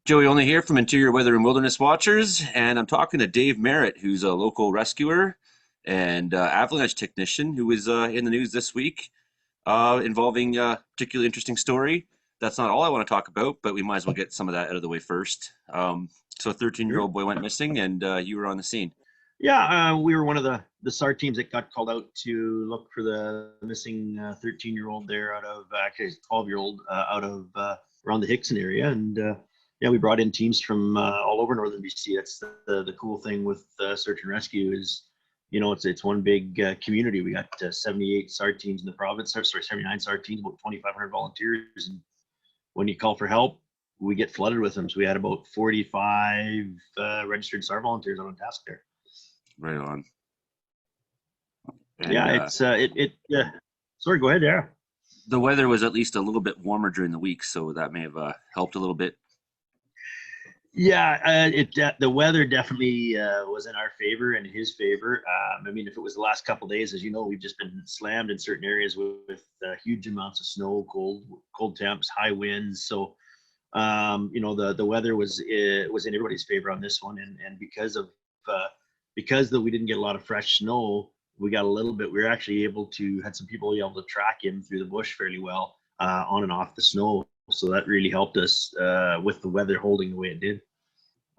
Joey Only here from Interior Weather and Wilderness Watchers, and I'm talking to Dave Merritt, who's a local rescuer and avalanche technician who was in the news this week involving a particularly interesting story. That's not all I want to talk about, but we might as well get some of that out of the way first. So a 13-year-old Sure. boy went missing, and you were on the scene. Yeah, we were one of the SAR teams that got called out to look for the missing 13-year-old there out of actually 12-year-old out of around the Hickson area, and yeah, we brought in teams from all over northern BC. That's the cool thing with search and rescue is, it's one big community. We got 78 SAR teams in the province. Sorry, 79 SAR teams, about 2,500 volunteers, and when you call for help, we get flooded with them. So we had about 45 registered SAR volunteers on task there. Right on. And Yeah, sorry, go ahead. Yeah. the weather was at least a little bit warmer during the week, so that may have helped a little bit. Yeah, the weather definitely was in our favor and in his favor. I mean, if it was the last couple of days, as you know, we've just been slammed in certain areas with huge amounts of snow, cold temps, high winds. So, the weather was in everybody's favor on this one, and because we didn't get a lot of fresh snow, we got a little bit. We were actually had some people able to track him through the bush fairly well on and off the snow. So that really helped us with the weather holding the way it did.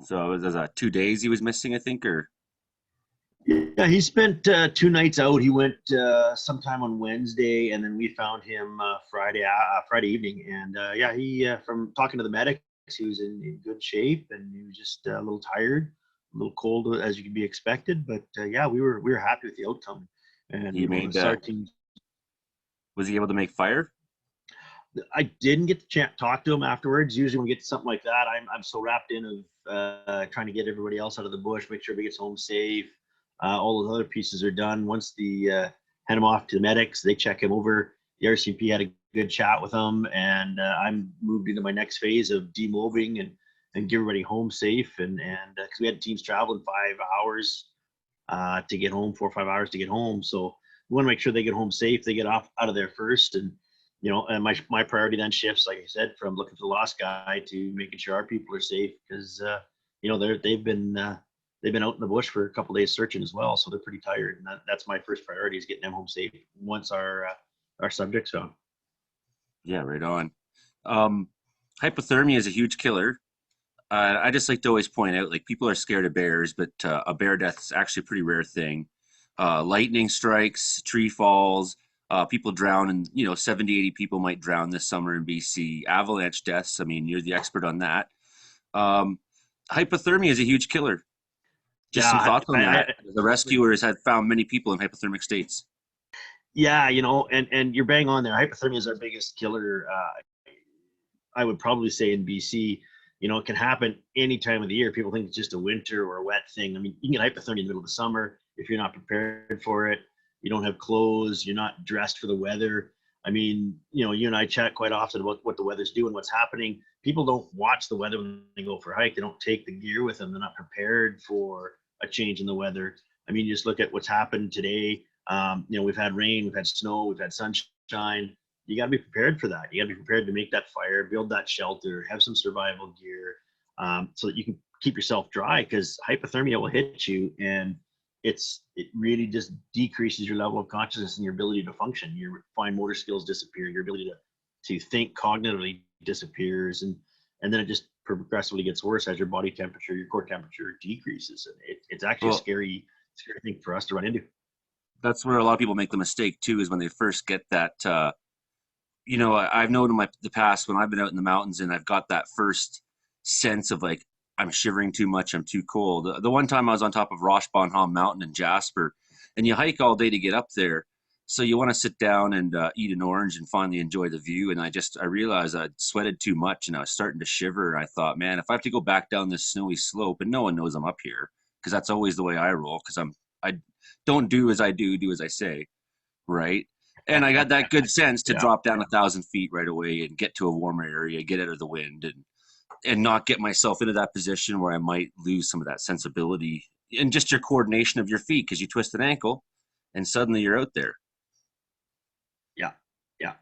So it was 2 days he was missing, I think, or Yeah, he spent 2 nights out. He went sometime on Wednesday, and then we found him Friday evening. And yeah, he from talking to the medics, he was in good shape, and he was just a little tired, a little cold as you could be expected. But yeah, we were happy with the outcome. And he the made. SAR team. Was he able to make fire? I didn't get to talk to him afterwards. Usually when we get to something like that, I'm so wrapped in of trying to get everybody else out of the bush, make sure everybody gets home safe. All those other pieces are done. Once the hand him off to the medics, they check him over. The RCP had a good chat with him, and I'm moved into my next phase of demobbing and get everybody home safe. And because we had teams traveling 5 hours to get home, 4 or 5 hours to get home, so we want to make sure they get home safe. They get out of there first, and and my priority then shifts, like I said, from looking for the lost guy to making sure our people are safe because they've been out in the bush for a couple of days searching as well, so they're pretty tired, and that's my first priority is getting them home safe once our subjects found. Yeah, right on. Um, Hypothermia is a huge killer. I just like to always point out, like people are scared of bears, but a bear death is actually a pretty rare thing. Lightning strikes, tree falls, people drown, and 70, 80 people might drown this summer in BC. Avalanche deaths. I mean, you're the expert on that. Um, Hypothermia is a huge killer. Just some Yeah, thoughts on that. The rescuers had found many people in hypothermic states. yeah, and you're bang on there. Hypothermia is our biggest killer. I would probably say in BC. It can happen any time of the year. People think it's just a winter or a wet thing. I mean, you can get hypothermia in the middle of the summer if you're not prepared for it. You don't have clothes. You're not dressed for the weather. I mean, you and I chat quite often about what the weather's doing, what's happening. People don't watch the weather when they go for a hike. They don't take the gear with them. They're not prepared for a change in the weather. I mean, you just look at what's happened today. We've had rain, we've had snow, we've had sunshine. You got to be prepared for that. You got to be prepared to make that fire, build that shelter, have some survival gear, so that you can keep yourself dry. Because hypothermia will hit you, and it really just decreases your level of consciousness and your ability to function. Your fine motor skills disappear. Your ability to think cognitively disappears, and then it just progressively gets worse as your body temperature, your core temperature decreases. And it's actually a Well, scary thing for us to run into. that's where a lot of people make the mistake too, is when they first get that. I've known in the past when I've been out in the mountains and I've got that first sense of like I'm shivering too much, I'm too cold. The one time I was on top of Rosh Bonham Mountain in Jasper, and you hike all day to get up there, so you want to sit down and eat an orange and finally enjoy the view. And I realized I'd sweated too much and I was starting to shiver. And I thought, man, if I have to go back down this snowy slope, and no one knows I'm up here because that's always the way I roll, because I don't do as I do as I say, right? And I got that good sense to Yeah. drop down 1,000 feet right away and get to a warmer area, get out of the wind, and not get myself into that position where I might lose some of that sensibility and just your coordination of your feet because you twist an ankle and suddenly you're out there. Yeah. Yeah.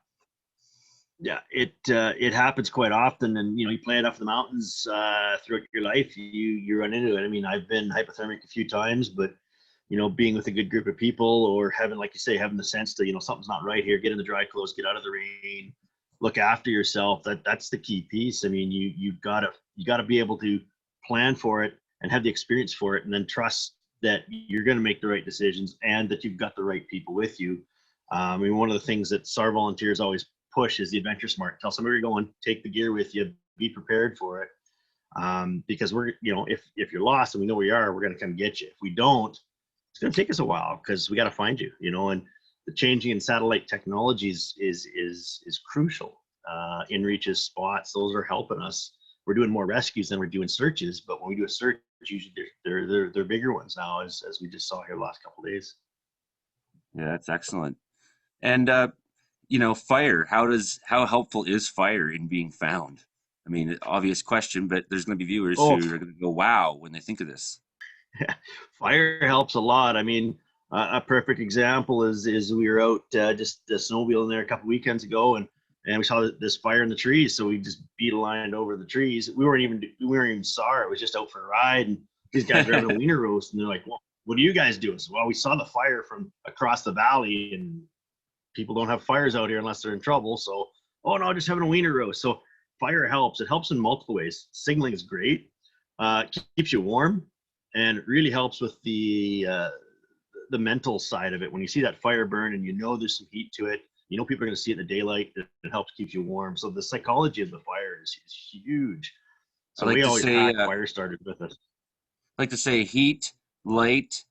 it happens quite often, and you play it off the mountains throughout your life. You run into it. I mean, I've been hypothermic a few times, but being with a good group of people, or having, like you say, having the sense that something's not right here. Get in the dry clothes, get out of the rain, look after yourself. That's the key piece. I mean, you gotta be able to plan for it and have the experience for it, and then trust that you're going to make the right decisions and that you've got the right people with you. I mean, one of the things that SAR volunteers always push is the adventure smart. Tell somebody you're going, take the gear with you, be prepared for it. Because if you're lost and we know where you are, we're going to come get you. If we don't, it's going to take us a while because we got to find you. And the changing in satellite technologies is crucial. In reaches spots, those are helping us. We're doing more rescues than we're doing searches, but when we do a search, usually they're bigger ones now, as we just saw here the last couple of days. Yeah, that's excellent. And fire. How helpful is fire in being found? I mean, obvious question, but there's going to be viewers who Oh, are going to go, "Wow," when they think of this. fire helps a lot. I mean, a perfect example is we were out just snowmobiling there a couple weekends ago, and we saw this fire in the trees, so we just beat a line over the trees. We weren't even sorry. It was just out for a ride, and these guys were having a wiener roast, and they're like, "Well, what are you guys doing?" So, well, we saw the fire from across the valley, and people don't have fires out here unless they're in trouble. So, oh no, just having a wiener roast. So fire helps. It helps in multiple ways. Signaling is great. Keeps you warm, and it really helps with the mental side of it. When you see that fire burn and there's some heat to it, people are going to see it in the daylight. It helps keep you warm. So the psychology of the fire is huge. I So like we to always say, pack fire starters with us. heat, light,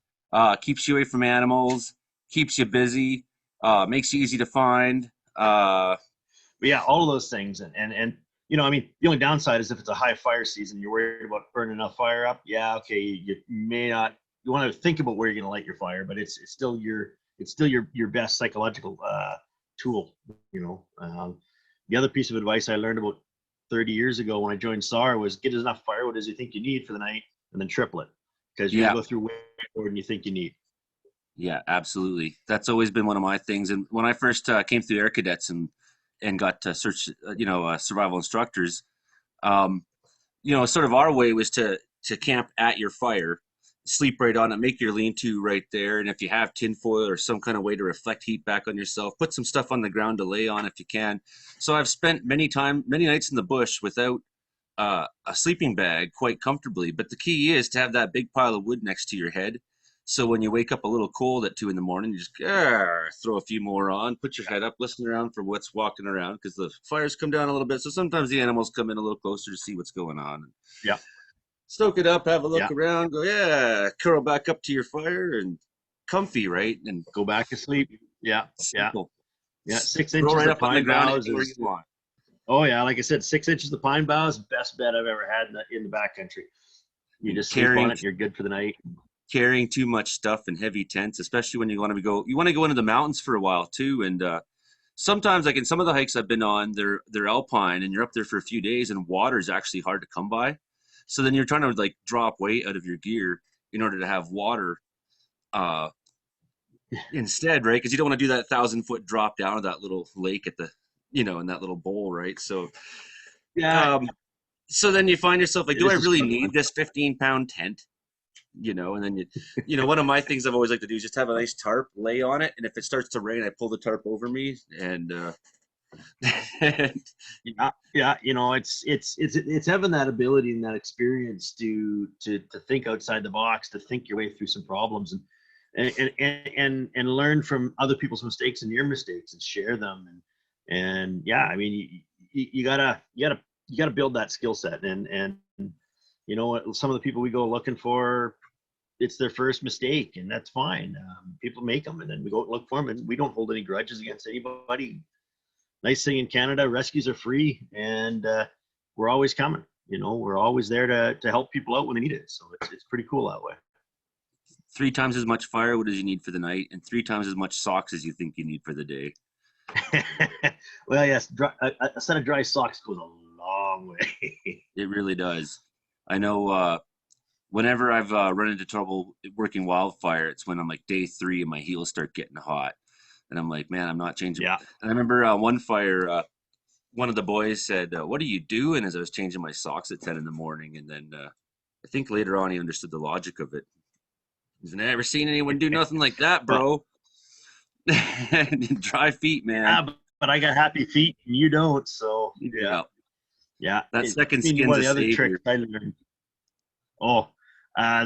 keeps you away from animals, keeps you busy, makes you easy to find. But yeah, all of those things, and I mean, the only downside is if it's a high fire season, you're worried about burning enough fire up. Yeah, okay, you may not. You want to think about where you're going to light your fire, but it's still your best psychological tool. The other piece of advice I learned about 30 years ago when I joined SAR was get enough firewood as you think you need for the night, and then triple it because you're going Yeah, to go through way more than you think you need. yeah, absolutely. That's always been one of my things. And when I first came through Air Cadets and got to search, survival instructors, um, sort of our way was to camp at your fire, sleep right on it, make your lean-to right there, and if you have tinfoil or some kind of way to reflect heat back on yourself, put some stuff on the ground to lay on if you can. So I've spent many nights in the bush without a sleeping bag quite comfortably. But the key is to have that big pile of wood next to your head. So when you wake up a little cold at 2 in the morning, you just throw a few more on, put your head up, listen around for what's walking around because the fires come down a little bit. So sometimes the animals come in a little closer to see what's going on. Yeah, Stoke it up, have a look yeah. around, go, curl back up to your fire and comfy, right? And Go back to sleep. Yeah, yeah, simple. yeah. Six Throw inches right of up on the pine ground boughs anywhere you is want. Oh yeah, like I said, 6 inches of pine boughs, best bed I've ever had in the backcountry. You And just sleep on carrying it, you're good for the night. carrying too much stuff in heavy tents, especially when you want to go into the mountains for a while too. And sometimes, like in some of the hikes I've been on, they're alpine, and you're up there for a few days, and water is actually hard to come by. So then you're trying to like drop weight out of your gear in order to have water uh, instead, right? Because you don't want to do that 1,000 foot drop down to that little lake at the in that little bowl, right? So Yeah, um, so then you find yourself like, it do I is a really struggle, need man. this 15-pound tent? And then one of my things I've always liked to do is just have a nice tarp, lay on it, and if it starts to rain, I pull the tarp over me, and Yeah, yeah. It's having that ability and that experience to think outside the box, to think your way through some problems, and learn from other people's mistakes and your mistakes and share them. And yeah, I mean, you gotta build that skill set. And some of the people we go looking for, it's their first mistake, and that's fine. People make them, and then we go look for them, and we don't hold any grudges against anybody. Nice thing in Canada, rescues are free, and we're always coming. We're always there to help people out when they need it. So it's pretty cool that way. 3 times as much firewood as you need for the night, and 3 times as much socks as you think you need for the day. Well, yes, a set of dry socks goes a long way. It really does. I know. Whenever I've run into trouble working wildfire, it's when I'm like day 3 and my heels start getting hot, and I'm like, man, I'm not changing. Yeah. And I remember one fire. one of the boys said, "What are you doing?" As I was changing my socks at 10 in the morning, and then I think later on he understood the logic of it. He's never seen anyone do nothing like that, Well, bro. Dry feet, man. yeah, but I got happy feet and you don't. So yeah, Yeah, yeah. that I second mean, skin's one a of the other tricks savior. I learned. Oh,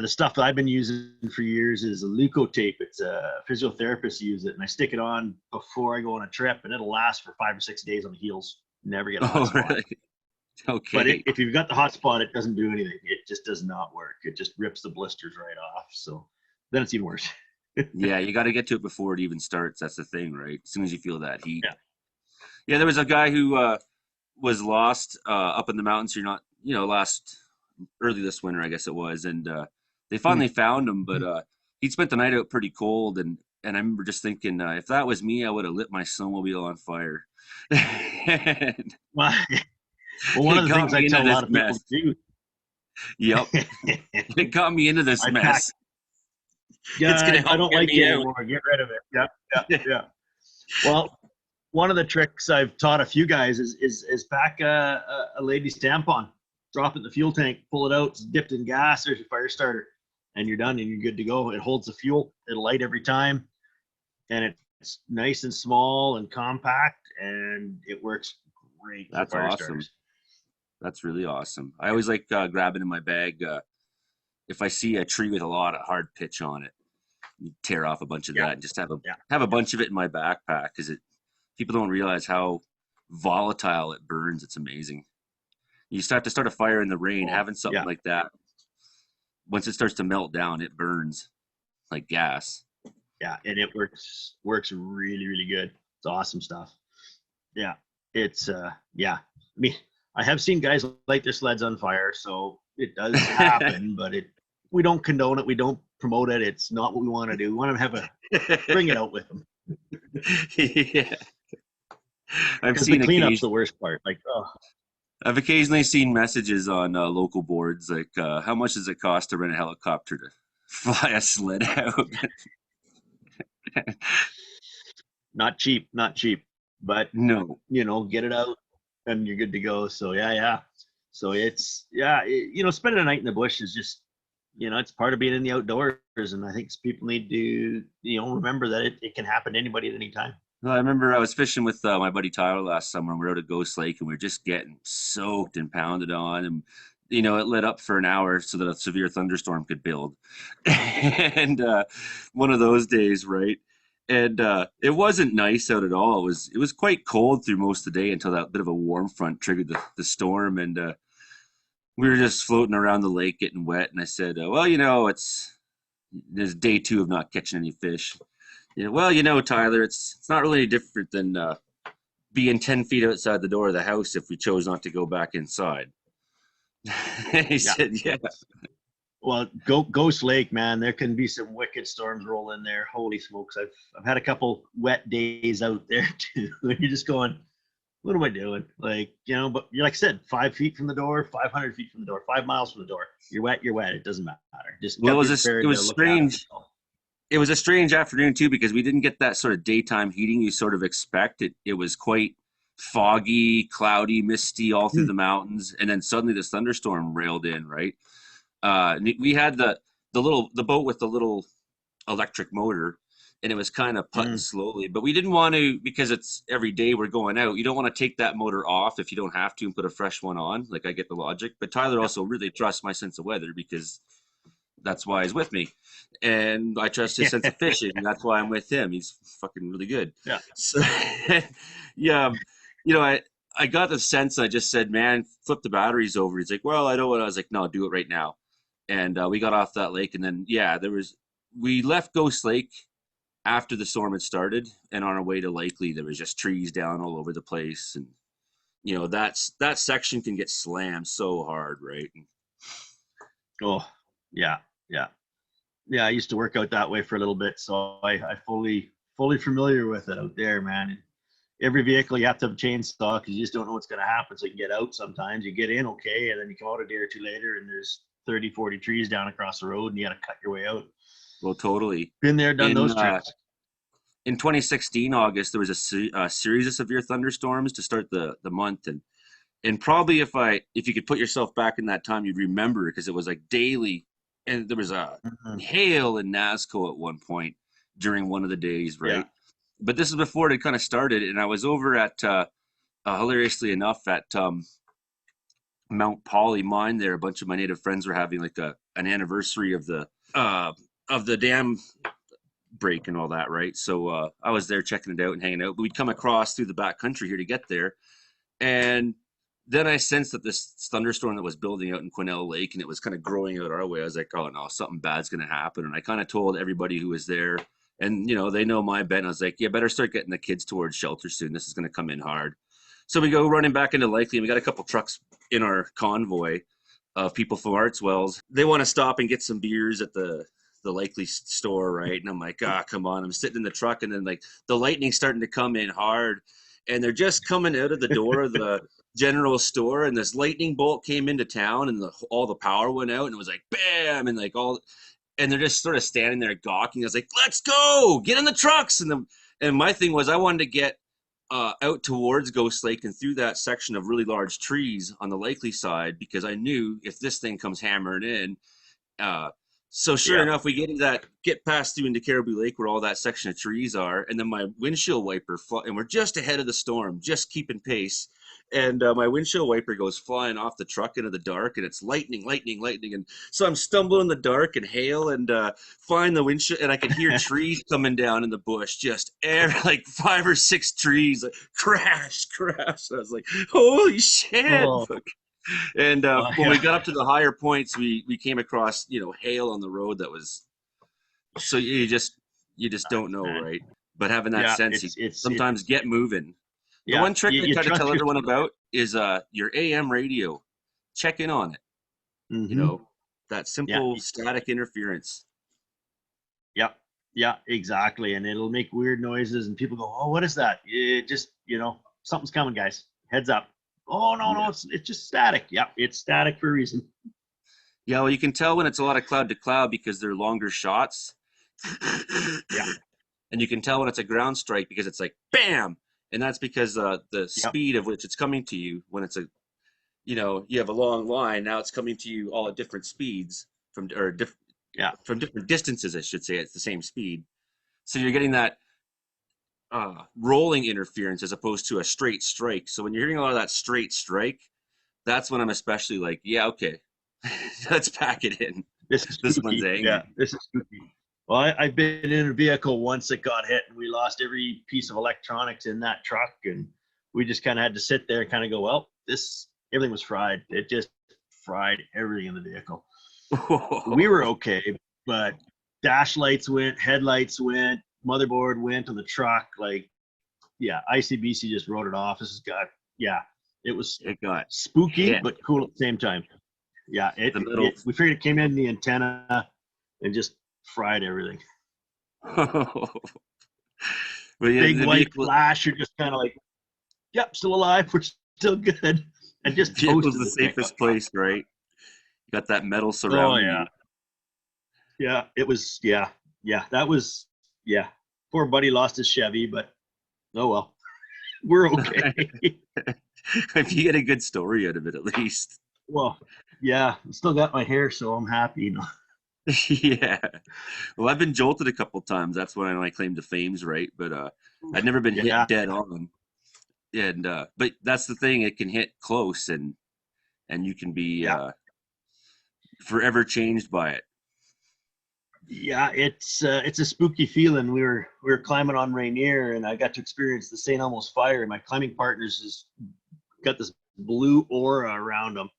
the stuff that I've been using for years is a leukotape. It's a physiotherapist use it, and I stick it on before I go on a trip, and it'll last for 5 or 6 days on the heels. Never get a hot Oh, spot. really? But Okay. if you've got the hot spot, it doesn't do anything. It just does not work. It just rips the blisters right off. So then it's even worse. Yeah, you got to get to it before it even starts. That's the thing, right? As soon as you feel that heat. Yeah. Yeah, there was a guy who was lost up in the mountains here, not last early this winter, I guess it was, and they finally found him, but he'd spent the night out pretty cold, and I remember just thinking, if that was me, I would have lit my snowmobile on fire. And Well, well, one it of the got things I me into tell a this lot of people mess. to do, Yep, it got me into this I pack. mess. It's Yeah, gonna I help don't get like you me out. anymore. Get rid of it. Yeah, yeah, yeah. Well, one of the tricks I've taught a few guys is pack a lady's tampon, drop it in the fuel tank, pull it out, it's dipped in gas. There's your fire starter, and you're done and you're good to go. It holds the fuel. It'll light every time, and it's nice and small and compact, and it works great for That's fire awesome. starters. That's really awesome. I always like grabbing in my bag if I see a tree with a lot of hard pitch on it. You tear off a bunch of Yeah, that and just yeah, have a yeah. bunch of it in my backpack because it people don't realize how volatile it burns. It's amazing. You start to start a fire in the rain, Oh, having something yeah, like that. Once it starts to melt down, it burns like gas. yeah, and it works really really good. It's awesome stuff. Yeah, it's yeah. I mean, I have seen guys light their sleds on fire, so it does happen, but it we don't condone it. We don't promote it. It's not what we want to do. We want to have a bring it out with them Yeah, I've because the seen cleanup's the occasion. worst part. Like, oh, I've occasionally seen messages on local boards like, "How much does it cost to rent a helicopter to fly a sled out?" not cheap, not cheap, but No, get it out and you're good to go. So yeah, yeah. So it's yeah, spending a night in the bush is just it's part of being in the outdoors, and I think people need to remember that it can happen to anybody at any time. well, I remember I was fishing with my buddy Tyler last summer, and we were out at Ghost Lake, and we were just getting soaked and pounded on, and it lit up for an hour so that a severe thunderstorm could build, and one of those days, right? And it wasn't nice out at all. It was quite cold through most of the day until that bit of a warm front triggered the storm, and we were just floating around the lake getting wet. And I said, "Well, there's day two of not catching any fish." Yeah, well, Tyler, it's not really different than being 10 feet outside the door of the house if we chose not to go back inside. He Yeah. said, "Yeah, Well, Ghost Lake, man, there can be some wicked storms roll in there. Holy smokes! I've had a couple wet days out there too. You're just going, what am I doing? Like, but you're like I said, 5 feet from the door, 500 feet from the door, 5 miles from the door. You're wet. You're wet. It doesn't matter. Just well, come it prepared to was look after strange. yourself. It was a strange afternoon too because we didn't get that sort of daytime heating you sort of expect. It was quite foggy, cloudy, misty all through Hmm. the mountains, and then suddenly this thunderstorm railed in. Right, we had the boat with the little electric motor, and it was kind of putting Hmm. slowly, but we didn't want to because it's every day we're going out. You don't want to take that motor off if you don't have to and put a fresh one on. Like, I get the logic, but Tyler Yeah. also really trusts my sense of weather because that's why he's with me, and I trust his Yeah. sense of fishing, and that's why I'm with him. He's fucking really good. Yeah. So yeah, I got the sense. I just said, "Man, flip the batteries over." He's like, "Well, I don't want." I was like, "No, do it right now." And we got off that lake, and then yeah, we left Ghost Lake after the storm had started, and on our way to Likely, there was just trees down all over the place, and that section can get slammed so hard, right? Oh, yeah. Yeah. Yeah. I used to work out that way for a little bit, so I fully familiar with it out there, man. Every vehicle you have to have a chainsaw because you just don't know what's going to happen. So you get out sometimes, you get in okay, and then you come out a day or two later and there's 30, 40 trees down across the road and you got to cut your way out. Well, totally. Been there, done In those tricks. in 2016 August, there was a series of severe thunderstorms to start the month, and probably if you could put yourself back in that time, you'd remember because it was like daily, and there was a Mhm. hail in Nazco at one point during one of the days, Yeah. right? But this is before it had kind of started, and I was over at hilariously enough at Mount Poly mine there. A bunch of my native friends were having like an anniversary uh, of the dam break and all that, right? So I was there checking it out and hanging out. But we'd come across through the back country here to get there, and then I sensed that this thunderstorm that was building out in Quesnel Lake and it was kind of growing out our way. I was like, oh no, something bad's going to happen. And I kind of told everybody who was there, and they know my bet. And I was like, yeah, better start getting the kids towards shelter soon. This is going to come in hard. So we go running back into Likely, and we got a couple trucks in our convoy of people from Artswells. They want to stop and get some beers at the Likely store, right? And I'm like, come on. I'm sitting in the truck, and then like the lightning's starting to come in hard, and they're just coming out of the door of the general store, and this lightning bolt came into town, and all the power went out, and it was like bam, and like all, and they're just sort of standing there gawking. I was like, let's go, get in the trucks, and my thing was I wanted to get out towards Ghost Lake and through that section of really large trees on the Likely side because I knew if this thing comes hammering in, uh, so sure Yeah. enough, we get past through into Caribou Lake where all that section of trees are, and then my windshield wiper, and we're just ahead of the storm, just keeping pace, and my windshield wiper goes flying off the truck into the dark, and it's lightning, lightning, lightning, and so I'm stumbling in the dark and hail, and flying the windshield, and I could hear trees coming down in the bush, just like 5 or 6 trees, like, crash, crash. I was like, holy shit! Oh, And when yeah. we got up to the higher points, we came across hail on the road that was so you just don't know, Man. right? But having that Yeah. sense, you It's sometimes get moving. The yeah. one trick I You try to trust tell everyone yourself. about is your AM radio. Check in on it. You Mm-hmm. know that Yeah. simple static interference. Yeah. Yeah. Exactly. And it'll make weird noises, and people go, "Oh, what is that?" It just, something's coming, guys. Heads up. Oh no, no, Yeah, it's just static. Yeah, it's static for a reason. yeah. Well, you can tell when it's a lot of cloud to cloud because they're longer shots, Yeah. and you can tell when it's a ground strike because it's like bam, and that's because the Yep. speed of which it's coming to you when it's a you have a long line. Now it's coming to you all at different speeds Yeah. from different distances, I should say. It's the same speed. So you're getting that rolling interference as opposed to a straight strike. So when you're hearing a lot of that straight strike, that's when I'm especially like, yeah, okay, let's pack it in. This is This one's spooky. Yeah, angry. this is spooky. Well, I've been in a vehicle once that got hit, and we lost every piece of electronics in that truck, and we just kind of had to sit there and kind of go, well, this everything was fried. It just fried everything in the vehicle. We were okay, but dash lights went, headlights went, motherboard went on the truck. Like, yeah, ICBC just wrote it off. This has got, yeah, it was It got spooky hit. but cool at the same time. Yeah, The middle. we figured it came in the antenna and just fried everything. But yeah, Big the white vehicle flash. You're just kind of like, yep, still alive. We're still good. And just vehicle's toasted the the thing. safest place, right? You got that metal Oh surrounding yeah, you. yeah. It was yeah. That was yeah. Poor buddy lost his Chevy, but oh well, we're okay. If you get a good story out of it, at least. Well, yeah, I still got my hair, so I'm happy. Yeah. Well, I've been jolted a couple times. That's when my claim to fame's right. But I've never been hit Yeah, dead on. And but that's the thing, it can hit close and you can be yeah. forever changed by it. Yeah, it's a spooky feeling. We were climbing on Rainier, and I got to experience the St. Elmo's fire. My climbing partners has got this blue aura around them,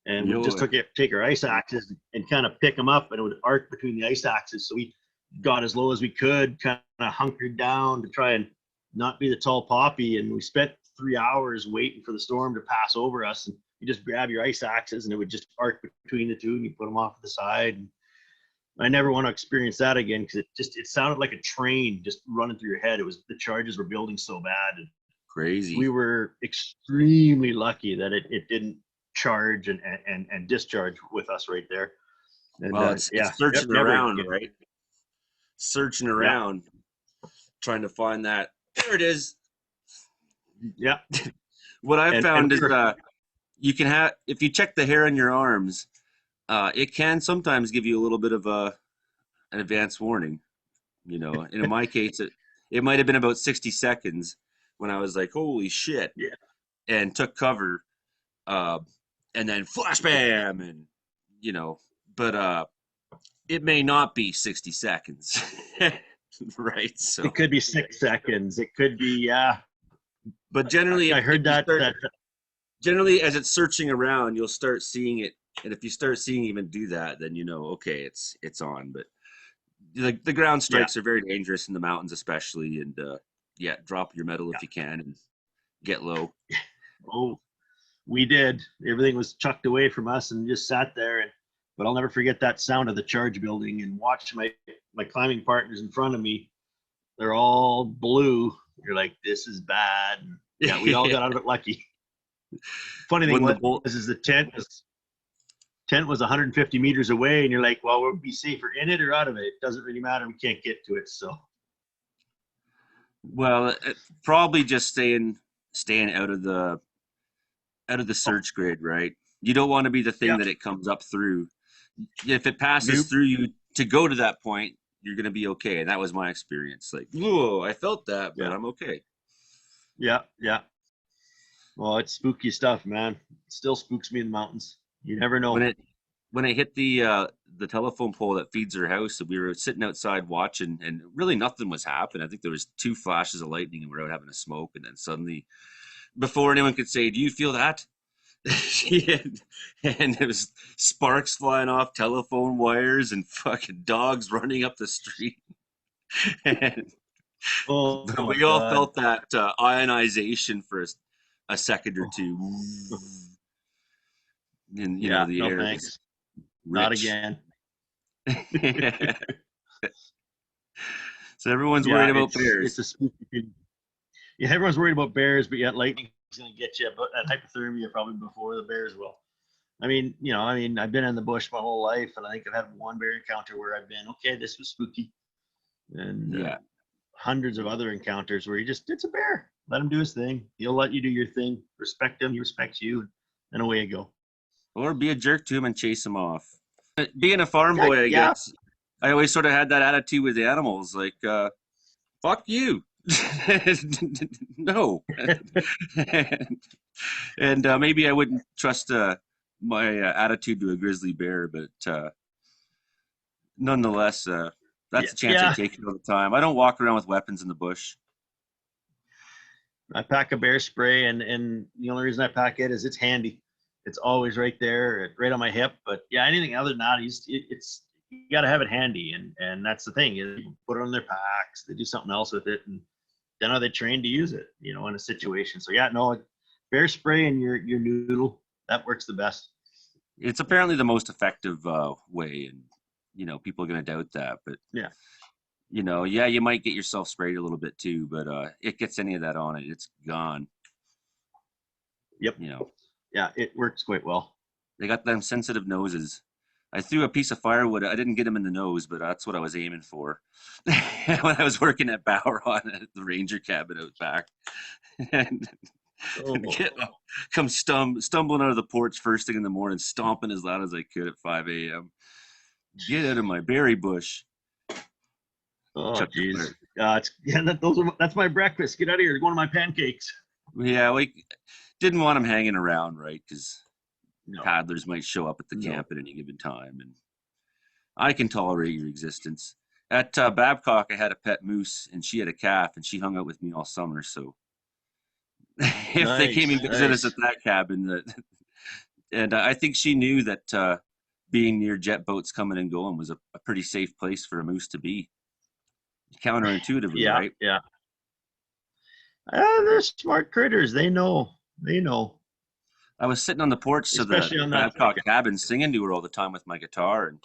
and we just Yo, take our ice axes and kind of pick them up, and it would arc between the ice axes. So we got as low as we could, kind of hunkered down to try and not be the tall poppy. And we spent 3 hours waiting for the storm to pass over us. And you just grab your ice axes, and it would just arc between the two, and you put them off to the side. And I never want to experience that again because it sounded like a train just running through your head. It was the charges were building so bad, and we crazy. were extremely lucky that it didn't charge and discharge with us right there. And Well, it's yeah, searching never around, again. right? Searching Yeah, around. trying to find that. There it is. Yeah. What I've And found we is were, you can have, if you check the hair on your arms, it can sometimes give you a little bit of an advance warning. You know, and in my case, it might have been about 60 seconds when I was like, holy shit, yeah. and took cover, uh, and then flash bam, and, you know, but it may not be 60 seconds. Right. It So, could be 6 seconds. It could be, yeah. but generally, I if heard you that, start, generally as it's searching around, you'll start seeing it. And if you start seeing even do that, then you know, okay, it's on. But the ground yeah. strikes are very dangerous in the mountains, especially. And yeah, drop your metal if you can and get low. Oh, we did. Everything was chucked away from us and just sat there. And but I'll never forget that sound of the charge building and watch my climbing partners in front of me. They're all blue. You're like, this is bad. And yeah, we all got out of it lucky. Funny thing When the was bolt, is the tent was 150 meters away, and you're like, well, we'll be safer in it or out of it. It doesn't really matter. We can't get to it. So well, probably just staying out of the oh, search grid, right? You don't want to be the thing yeah, that it comes up through. If it passes nope, through you to go to that point, you're gonna be okay. And that was my experience. Like, whoa, I felt that, but yeah, I'm okay. yeah, yeah. Well, it's spooky stuff, man. It still spooks me in the mountains. You never When know. it hit the telephone pole that feeds our house, we were sitting outside watching, and really nothing was happening. I think there was two flashes of lightning, and we we're out having a smoke, and then suddenly, before anyone could say, "Do you feel that?" and, and it was sparks flying off telephone wires and fucking dogs running up the street. And Oh my we all god. felt that ionization for a second or two. Oh, And, you know, yeah, the no air was thanks. Not rich. again. So everyone's worried Yeah, about it's bears. a spooky thing. Yeah, everyone's worried about bears, but yet lightning's gonna get you. But that hypothermia probably before the bears will. I've been in the bush my whole life, and I think I've had one bear encounter where I've been okay. This was spooky, and Yeah. hundreds of other encounters where it's a bear. Let him do his thing. He'll let you do your thing. Respect him. He respects you, and away you go. Or be a jerk to him and chase him off. Being a farm Yeah, boy, I yeah. guess, I always sort of had that attitude with animals, like, fuck you. No. And maybe I wouldn't trust my attitude to a grizzly bear, but nonetheless, Yeah, that's a chance I yeah. take all the time. I don't walk around with weapons in the bush. I pack a bear spray, and the only reason I pack it is it's handy. It's always right there, right on my hip. But yeah, anything other than that, it's you got to have it handy, and that's the thing. Is people put it on their packs, they do something else with it, and then are they trained to use it? In a situation. So yeah, no, bear spray and your noodle that works the best. It's apparently the most effective way, and people are going to doubt that, but Yeah. yeah, you might get yourself sprayed a little bit too, but it gets any of that on it, it's gone. Yep. You know, Yeah, it works quite well. they got them sensitive noses. I threw a piece of firewood. I didn't get him in the nose, but that's what I was aiming for when I was working at Bowron at the ranger cabin out back. And the Oh, kid comes stumbling out of the porch first thing in the morning, stomping as loud as I could at 5 a.m. Get out of my berry bush. oh, Chuck the geez. fire. That's my breakfast. Get out of here. You're going to my pancakes. Yeah, we didn't want him hanging around, right? Because No, paddlers might show up at the no. camp at any given time, and I can tolerate your existence. At Babcock, I had a pet moose, and she had a calf, and she hung out with me all summer. So if they came and Nice, visited us at nice. that cabin, and I think she knew that being near jet boats coming and going was a pretty safe place for a moose to be. Counterintuitively, Yeah, right? yeah. They're smart critters. They know. They know. I was sitting on the porch of the Especially on that. Babcock cabin singing to her all the time with my guitar, and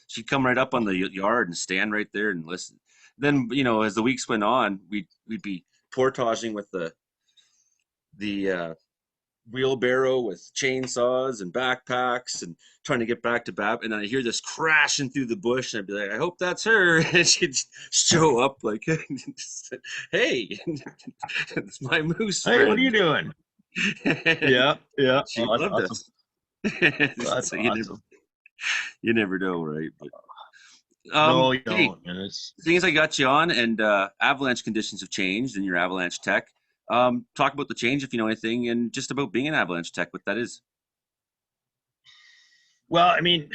she'd come right up on the yard and stand right there and listen. Then, as the weeks went on, we'd be portaging with the wheelbarrow with chainsaws and backpacks and trying to get back to Bab. And then I hear this crashing through the bush, and I'd be like, I hope that's her. And she'd show up like, hey, it's my moose Hey, what are you friend. doing? Yeah, yeah. She Oh, that's loved awesome. us. That's So awesome. you never know, right? But No, you hey, don't. And it's things I got you on, and avalanche conditions have changed in your avalanche tech. Talk about the change if you know anything, and just about being an avalanche tech, what that is. well, I mean,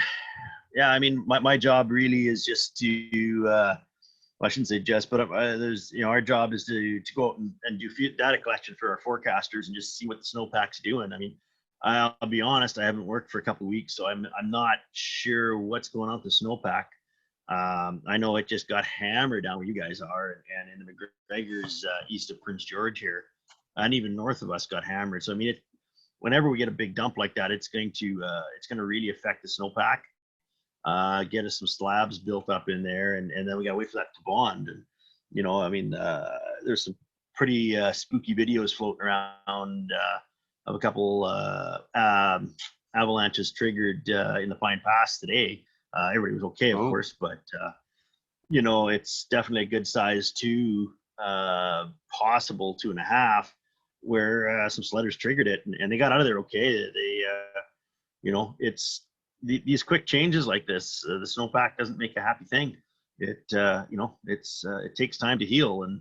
yeah, I mean, my job really is just to well, I shouldn't say just, but there's, our job is to go out and do data collection for our forecasters and just see what the snowpack's doing. I mean, I'll be honest, I haven't worked for a couple of weeks, so I'm not sure what's going on with the snowpack. I know it just got hammered down where you guys are, and in the McGregor's east of Prince George here, and even north of us got hammered. So I mean, whenever we get a big dump like that, it's going to really affect the snowpack, get us some slabs built up in there, and then we got to wait for that to bond. And I mean, there's some pretty spooky videos floating around of a couple avalanches triggered in the Pine Pass today. Everybody was okay, of Oh, course, but it's definitely a good size two, possible 2.5, where some sledders triggered it, and they got out of there okay. It's these quick changes like this. The snowpack doesn't make a happy thing. It takes time to heal, and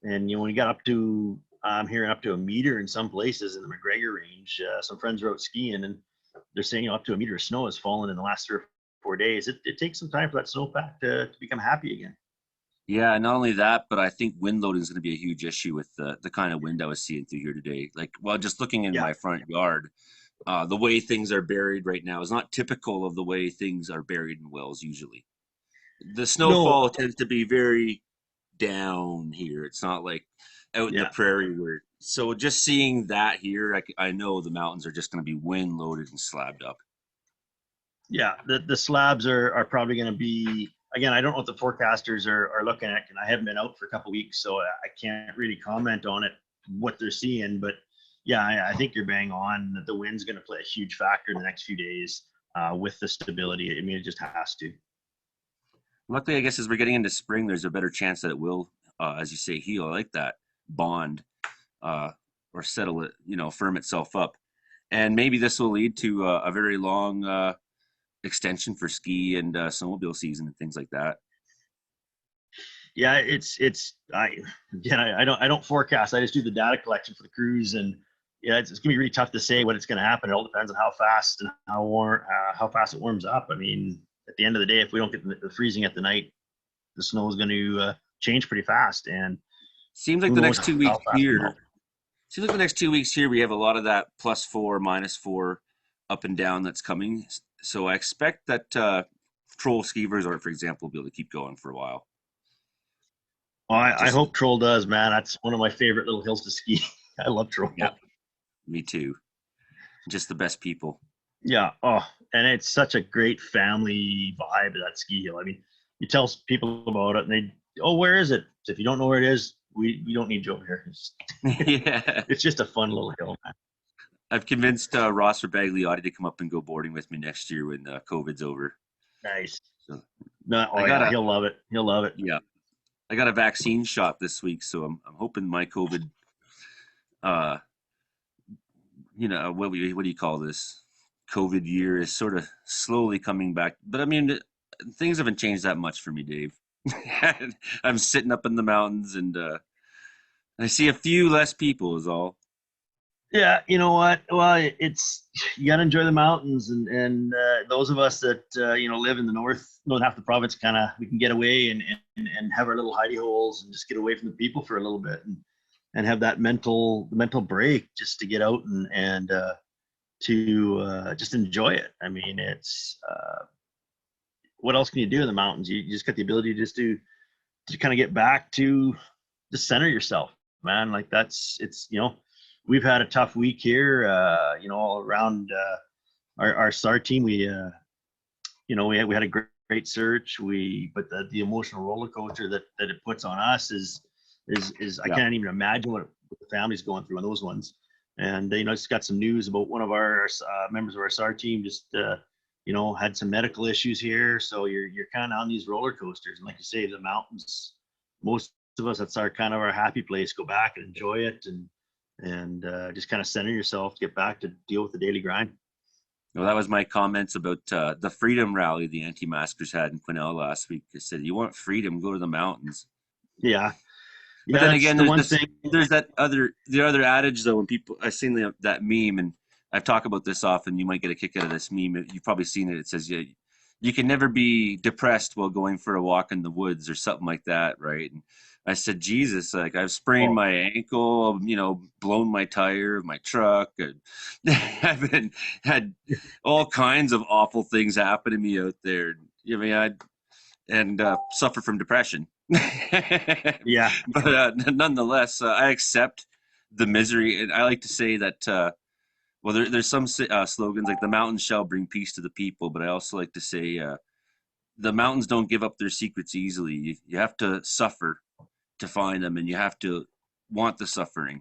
when you got up to, I'm hearing up to a meter in some places in the McGregor range. Some friends were out skiing, and they're saying up to a meter of snow has fallen in the last 3 or 4 days. It takes some time for that snowpack to become happy again. yeah. Not only that, but I think wind loading is going to be a huge issue with the kind of wind I was seeing through here today. Like, well, just looking in Yeah, my front yard, the way things are buried right now is not typical of the way things are buried in wells usually. The no, snowfall tends to be very down here. It's not like out in the yeah, prairie where. So just seeing that here, I know the mountains are just going to be wind loaded and slabbed up. yeah. The slabs are probably going to be, again. I don't know what the forecasters are looking at, and I haven't been out for a couple of weeks, so I can't really comment on it, what they're seeing. But yeah, I think you're bang on that the wind's going to play a huge factor in the next few days, with the stability. I mean, it just has to. Luckily, I guess as we're getting into spring, there's a better chance that it will, as you say, heal. I like that bond, uh, or settle it, firm itself up, and maybe this will lead to a very long extension for ski and snowmobile season and things like that. Yeah, it's I again, I don't forecast. I just do the data collection for the crews, and yeah, it's gonna be really tough to say what it's gonna happen. It all depends on how fast and how fast it warms up. I mean, at the end of the day, if we don't get the freezing at the night, the snow is going to change pretty fast, and Seems like who the knows next two how weeks fast we melt. here. Seems like the next 2 weeks here we have a lot of that +4, -4, up and down that's coming. So I expect that Troll Ski Resort, for example, will be able to keep going for a while. Oh, I Just hope Troll does, man. That's one of my favorite little hills to ski. I love yeah, Troll. me too. Just the best people. Yeah. Oh, and it's such a great family vibe of that ski hill. I mean, you tell people about it, and oh, where is it? If you don't know where it is, we don't need you over here. Yeah, It's just a fun little hill, man. I've convinced Ross or Bagliotti to come up and go boarding with me next year when COVID's over. Nice. So No, I oh got yeah, a he'll love it. He'll love it. yeah, I got a vaccine shot this week, so I'm hoping my COVID, uh, what do you call this? COVID year is sort of slowly coming back, but I mean, things haven't changed that much for me, Dave. I'm sitting up in the mountains, and I see a few less people, is all. Yeah, you know what? Well, it's you got to enjoy the mountains, and those of us that live in the north half the province, kind of we can get away and have our little hidey holes and just get away from the people for a little bit and have that mental break just to get out and to just enjoy it. I mean, it's what else can you do in the mountains? You just got the ability just to kind of get back to just center yourself, man. Like it's we've had a tough week here, all around our SAR team. We had a great search. But the emotional roller coaster that it puts on us is I Yeah. can't even imagine what the family's going through on those ones. And just got some news about one of our members of our SAR team just had some medical issues here. So you're kind of on these roller coasters, and like you say, the mountains. Most of us, that's our kind of our happy place. Go back and enjoy it, and just kind of center yourself, get back to deal with the daily grind. Well, that was my comments about the freedom rally the anti-maskers had in Quesnel last week. They said, "You want freedom? Go to the mountains." Yeah, But yeah, then that's again, the there's one this, thing. there's the other adage though. When people, I've seen that meme, and I've talked about this often. You might get a kick out of this meme. You've probably seen it. It says, "Yeah, you can never be depressed while going for a walk in the woods," or something like that, right? And I said, Jesus, like I've sprained Oh, my ankle, blown my tire of my truck, and I've had all kinds of awful things happen to me out there. I mean, I suffer from depression. yeah, But nonetheless, I accept the misery, and I like to say that. Well, there's some slogans like "the mountains shall bring peace to the people," but I also like to say the mountains don't give up their secrets easily. You have to suffer to find them, and you have to want the suffering.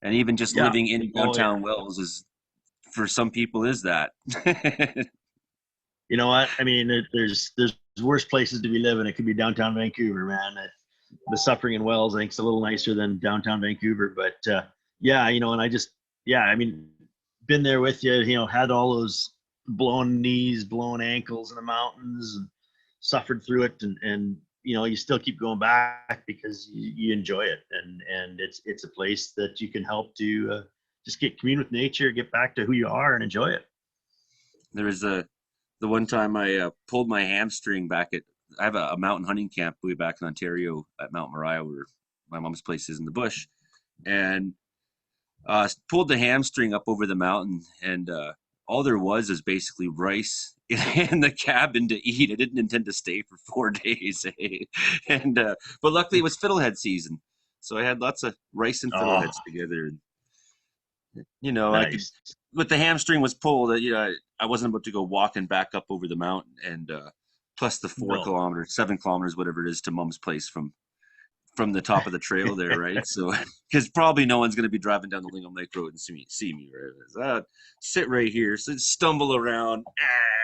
And even just yeah. living in Oh, yeah. downtown Wells is, for some people, is that. You know what? I mean, there's worse places to be living. It could be downtown Vancouver, man. The suffering in Wells, I think, is a little nicer than downtown Vancouver. But yeah, and I mean, been there with you. Had all those blown knees, blown ankles in the mountains, and suffered through it, and you still keep going back because you enjoy it, and it's a place that you can help to just commune with nature, get back to who you are, and enjoy it. There was the one time I pulled my hamstring back at. I have a mountain hunting camp way back in Ontario at Mount Moriah, where my mom's place is in the bush, and pulled the hamstring up over the mountain, and all there was is basically rice in the cabin to eat. I didn't intend to stay for 4 days, eh? And but luckily it was fiddlehead season, so I had lots of rice and Oh, fiddleheads together. And I could, nice. with the hamstring was pulled. I wasn't about to go walking back up over the mountain, and plus the four No. kilometers, 7 kilometers, whatever it is, to mom's place from the top of the trail there, right? So, because probably no one's going to be driving down the Lingham Lake Road and see me, right? So, sit right here, so stumble around,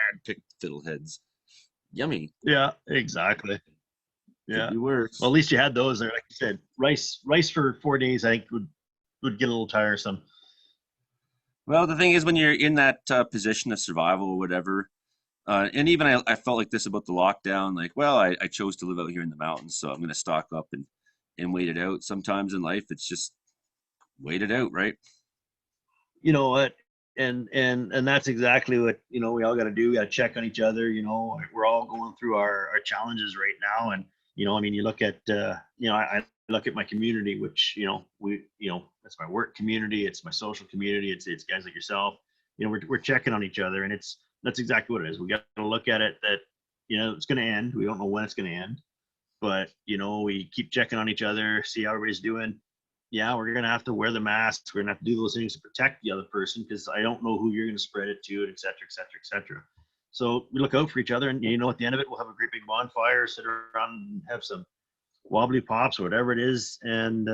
and pick fiddleheads. Yummy. Yeah, exactly. Could Yeah. be Well, worse. at least you had those there. Like you said, rice for 4 days, I think would get a little tiresome. Well, the thing is, when you're in that position of survival or whatever, and even I felt like this about the lockdown. Like, well, I chose to live out here in the mountains, so I'm going to stock up and wait it out. Sometimes in life, it's just wait it out, right? You know what? And that's exactly what we all got to do. We got to check on each other. We're all going through our challenges right now, and I mean, you look at I look at my community, which that's my work community, it's my social community, it's guys like yourself. We're checking on each other, and that's exactly what it is. We got to look at it that it's going to end. We don't know when it's going to end, but we keep checking on each other, see how everybody's doing. Yeah, we're gonna have to wear the masks. We're gonna have to do those things to protect the other person because I don't know who you're gonna spread it to, et cetera, et cetera, et cetera. So we look out for each other, and at the end of it, we'll have a great big bonfire, sit around and have some wobbly pops or whatever it is, and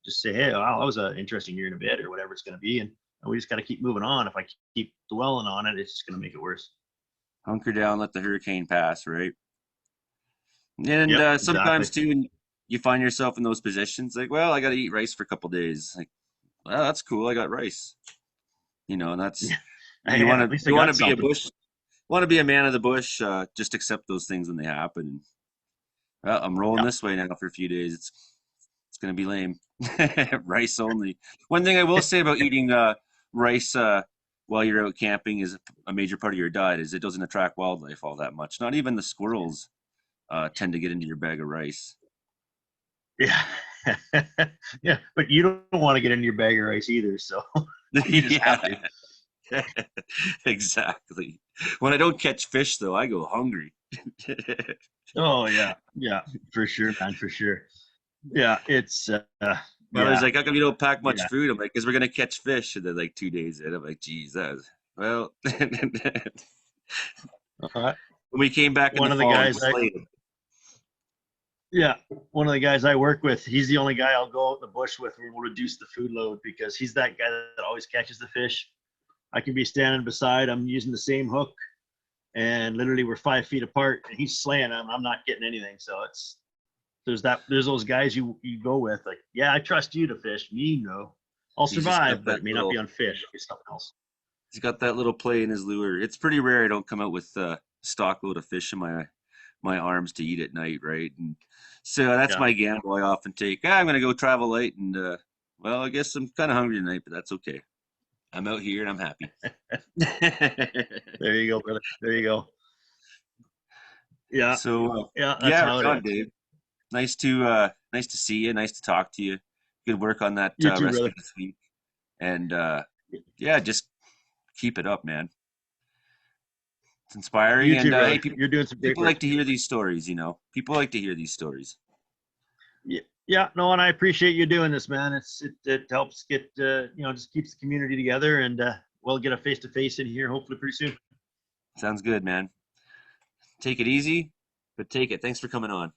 just say, hey, wow, that was an interesting year in a bit, or whatever it's gonna be, and we just got to keep moving on. If I keep dwelling on it, it's just gonna make it worse. Hunker down, let the hurricane pass, right? And Yep, sometimes exactly. too, you find yourself in those positions, like, well, I got to eat rice for a couple days. Like, well, that's cool. I got rice. And that's Yeah, you yeah. want At to least I you want got to be a something. bush, want to be a man of the bush. Just accept those things when they happen. Well, I'm rolling Yeah, this way now for a few days. It's gonna be lame. Rice only. One thing I will say about eating rice while you're out camping is a major part of your diet is it doesn't attract wildlife all that much. Not even the squirrels tend to get into your bag of rice. yeah, yeah. But you don't want to get into your bag of rice either, so you just have Yeah, to. exactly. When I don't catch fish, though, I go hungry. Oh yeah, yeah, for sure, man, for sure. Yeah, it's Tyler's yeah, like, "How come you don't pack much yeah. food?" I'm like, "Because we're gonna catch fish." And then like 2 days in, I'm like, "Geez, that was well." Uh, When we came back in the one of the fall, we guys, slayed it. Yeah, one of the guys I work with, he's the only guy I'll go out in the bush with where we'll reduce the food load because he's that guy that always catches the fish. I can be standing beside him using the same hook, and literally we're 5 feet apart, and he's slaying them. I'm not getting anything. So it's there's those guys you go with, like, yeah, I trust you to fish. Me, no, I'll He's just got survive, but that it may not be little. on fish. It's something else. He's got that little play in his lure. It's pretty rare I don't come out with a stock load of fish in my arms to eat at night, right? And so that's Yeah. my gamble I often take. I'm gonna go travel light, and well, I guess I'm kind of hungry tonight, but that's okay. I'm out here and I'm happy. There you go, brother. There you go. Yeah, So yeah, that's yeah, how it right on, is. Dave. Nice to see you. Nice to talk to you. Good work on that You too, rescue brother. this week. And yeah, just keep it up, man. It's inspiring. You And too, hey, brother. people You're doing some great people work. like to hear these stories. You know, people like to hear these stories. Yeah, yeah, no, and I appreciate you doing this, man. It helps get just keeps the community together, and we'll get a face to face in here hopefully pretty soon. Sounds good, man. Take it easy, but take it. Thanks for coming on.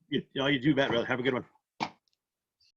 You do, bet, brother. Have a good one.